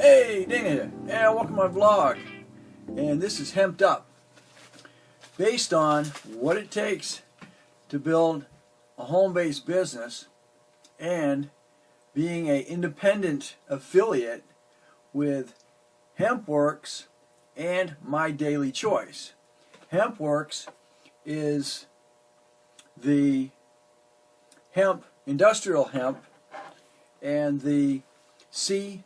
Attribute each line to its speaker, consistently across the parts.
Speaker 1: Hey, Dana here, and welcome to my vlog. And this is Hemped Up, based on what it takes to build a home-based business and being an independent affiliate with HempWorks and My Daily Choice. HempWorks is the hemp, industrial hemp, and the CBD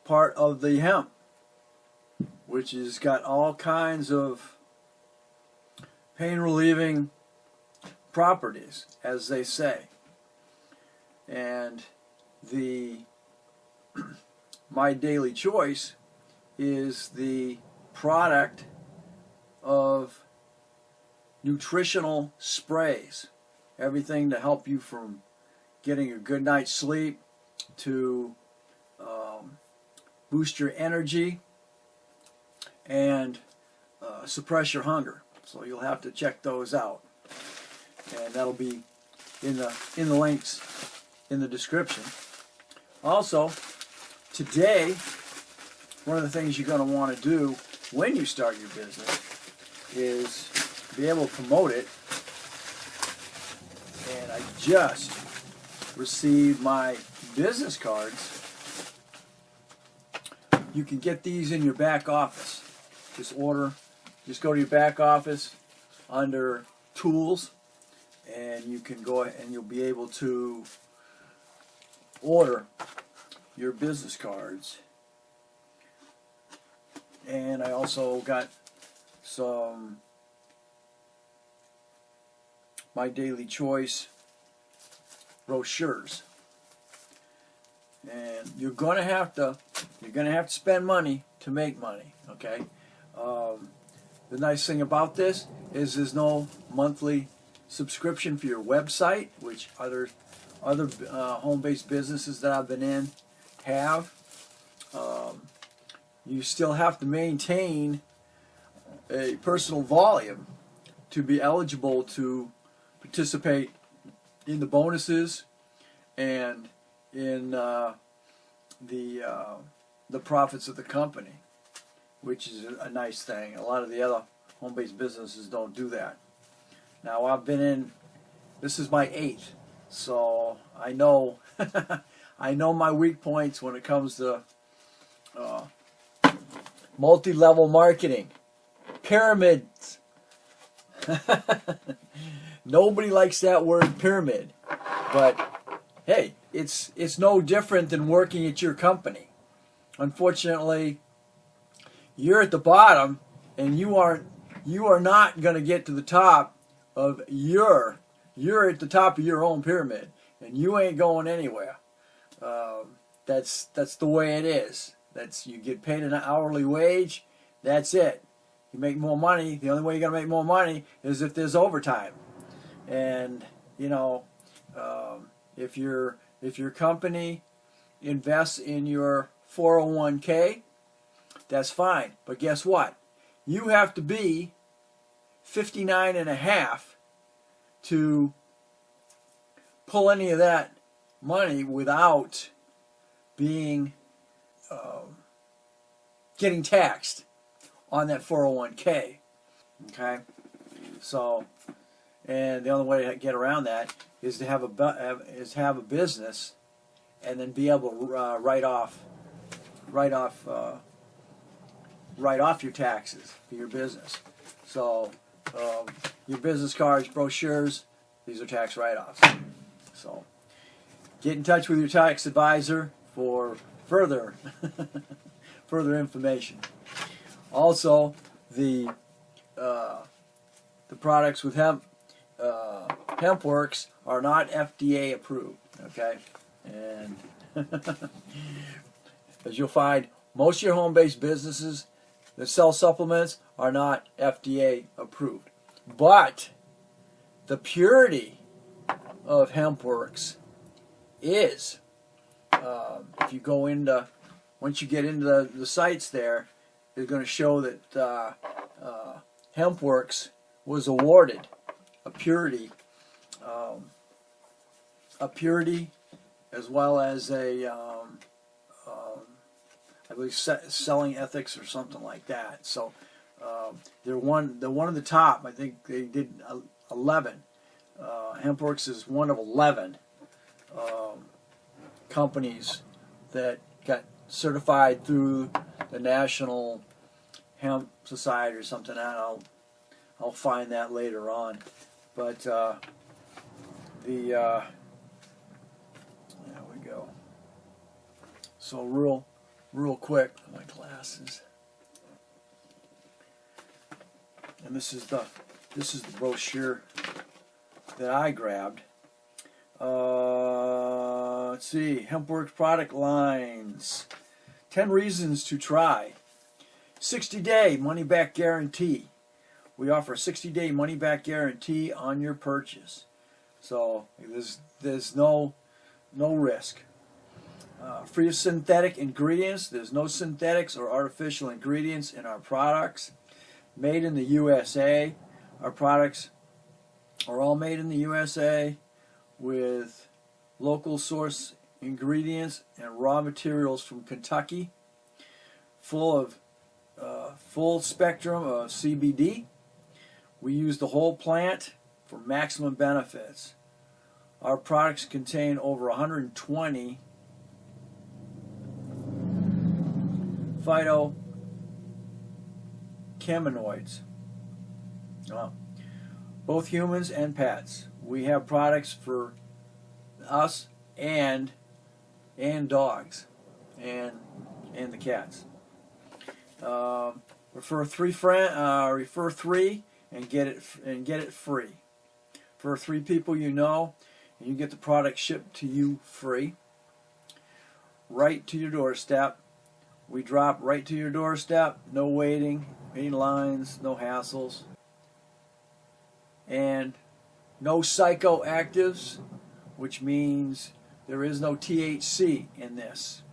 Speaker 1: part of the hemp, which has got all kinds of pain relieving properties, as they say. And the My Daily Choice is the product of nutritional sprays. Everything to help you from getting a good night's sleep to boost your energy and suppress your hunger. So you'll have to check those out, and that'll be in the links in the description. Also, today, one of the things you're going to want to do when you start your business is be able to promote it. And I just received my business cards. You can get these in your back office. Just go to your back office under Tools, and you can go and you'll be able to order your business cards. And I also got some My Daily Choice brochures. And you're gonna have to spend money to make money. Okay. The nice thing about this is there's no monthly subscription for your website, which other home-based businesses that I've been in have. You still have to maintain a personal volume to be eligible to participate in the bonuses and in the profits of the company, which is a nice thing. A lot of the other home-based businesses don't do that. Now, I've been in, this is my 8th, so I know I know my weak points when it comes to multi-level marketing, pyramids. Nobody likes that word, pyramid, but hey, it's no different than working at your company. Unfortunately, you're at the bottom, and you are not going to get to the top of you're at the top of your own pyramid, and you ain't going anywhere. That's the way it is. You get paid an hourly wage. That's it. You make more money. The only way you're going to make more money is if there's overtime. And you know, if your company invests in your 401k, that's fine. But guess what? You have to be 59 and a half to pull any of that money without being getting taxed on that 401k. Okay, so, and the only way to get around that is to have a business, and then be able to write off your taxes for your business. So your business cards, brochures, these are tax write-offs. So get in touch with your tax advisor for further information. Also, the products with HempWorks are not FDA approved. Okay, and as you'll find, most of your home-based businesses that sell supplements are not FDA approved. But the purity of HempWorks is, if you go into, once you get into the sites there, it's going to show that HempWorks was awarded a purity as well as a I believe selling ethics or something like that. So they're one of the top. I think they did 11. HempWorks is one of 11 companies that got certified through the National Hemp Society or something. I'll find that later on. But there we go. So real quick, my glasses. And this is the brochure that I grabbed. Let's see, HempWorks product lines. 10 reasons to try. 60-day money-back guarantee. We offer a 60-day money-back guarantee on your purchase. So there's no risk. Free of synthetic ingredients. There's no synthetics or artificial ingredients in our products. Made in the USA. Our products are all made in the USA with local source ingredients and raw materials from Kentucky. Full spectrum of CBD. We use the whole plant for maximum benefits. Our products contain over 120 phytocannabinoids, both humans and pets. We have products for us and dogs and the cats. Refer three and get it free. For 3 people you know, and you get the product shipped to you free, right to your doorstep. We drop right to your doorstep. No waiting lines, no hassles, and no psychoactives, which means there is no THC in this.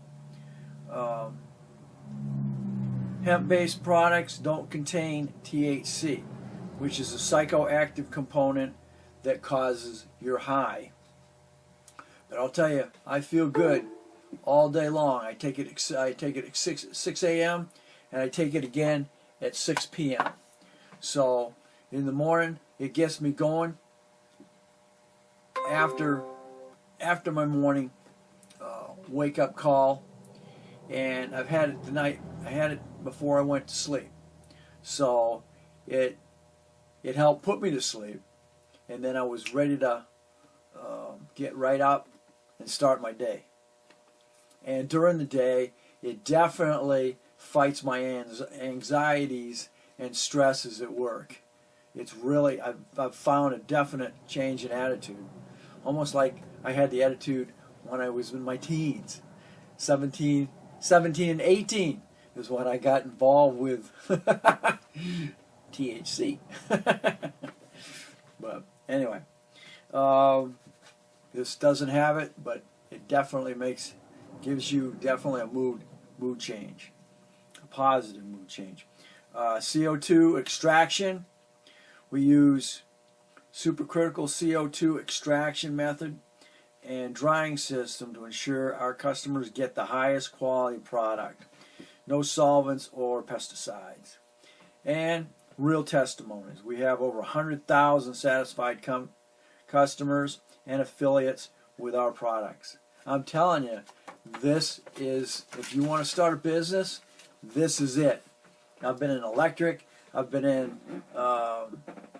Speaker 1: Hemp-based products don't contain THC, which is a psychoactive component that causes your high. But I'll tell you, I feel good all day long. I take it at 6 a.m. and I take it again at 6 p.m. So in the morning, it gets me going. After my morning wake-up call, and I've had it tonight. I had it before I went to sleep, so it helped put me to sleep, and then I was ready to get right up and start my day. And during the day, it definitely fights my anxieties and stresses at work. It's really, I've found a definite change in attitude. Almost like I had the attitude when I was in my teens. 17 and 18 is when I got involved with THC. But anyway, this doesn't have it, but it definitely gives you a mood change, a positive mood change. CO2 extraction. We use supercritical CO2 extraction method and drying system to ensure our customers get the highest quality product. No solvents or pesticides. And real testimonies. We have over 100,000 satisfied customers and affiliates with our products. I'm telling you, this is, if you want to start a business, this is it. I've been in electric, I've been in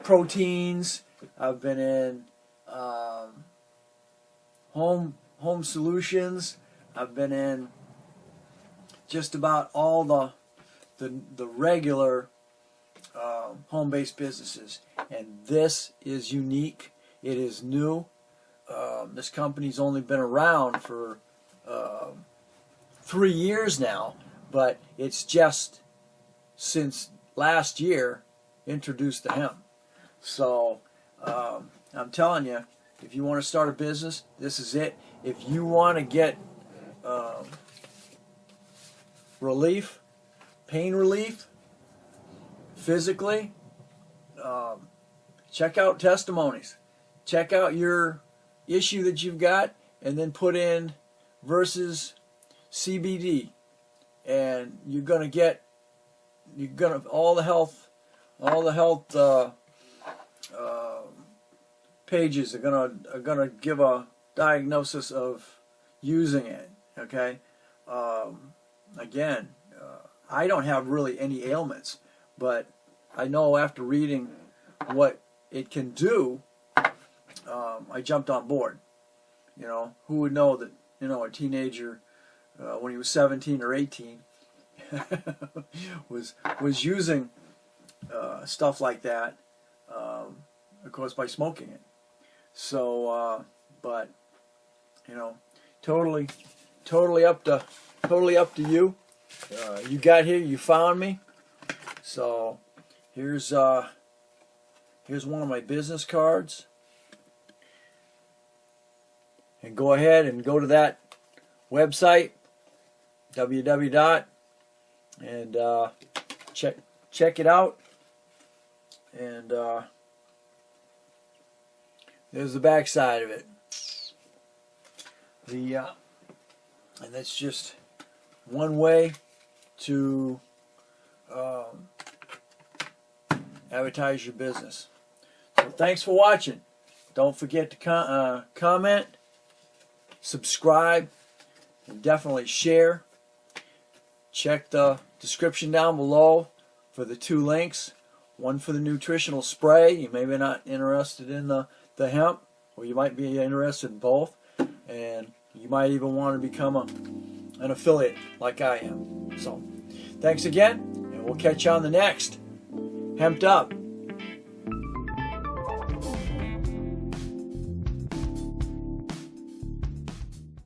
Speaker 1: proteins, I've been in home solutions, I've been in just about all the regular home-based businesses, and this is unique. It is new. This company's only been around for 3 years now, but it's just since last year introduced the hemp. So I'm telling you, if you want to start a business, this is it. If you want to get relief, pain relief, physically, check out testimonies. Check out your issue that you've got and then put in versus CBD, and you're gonna get all the health pages are gonna give a diagnosis of using it. Okay, again, I don't have really any ailments, but I know after reading what it can do, I jumped on board. You know, who would know that, you know, a teenager when he was 17 or 18 was using stuff like that, of course, by smoking it. So, but you know, totally up to you. You got here, you found me. So here's one of my business cards. And go ahead and go to that website, www. and check it out. And there's the back side of it. And that's just one way to advertise your business. So thanks for watching. Don't forget to comment, subscribe, and definitely share. Check the description down below for the 2 links. One for the nutritional spray. You may be not interested in the hemp, or you might be interested in both. And you might even want to become an affiliate like I am. So thanks again, and we'll catch you on the next Hemped Up.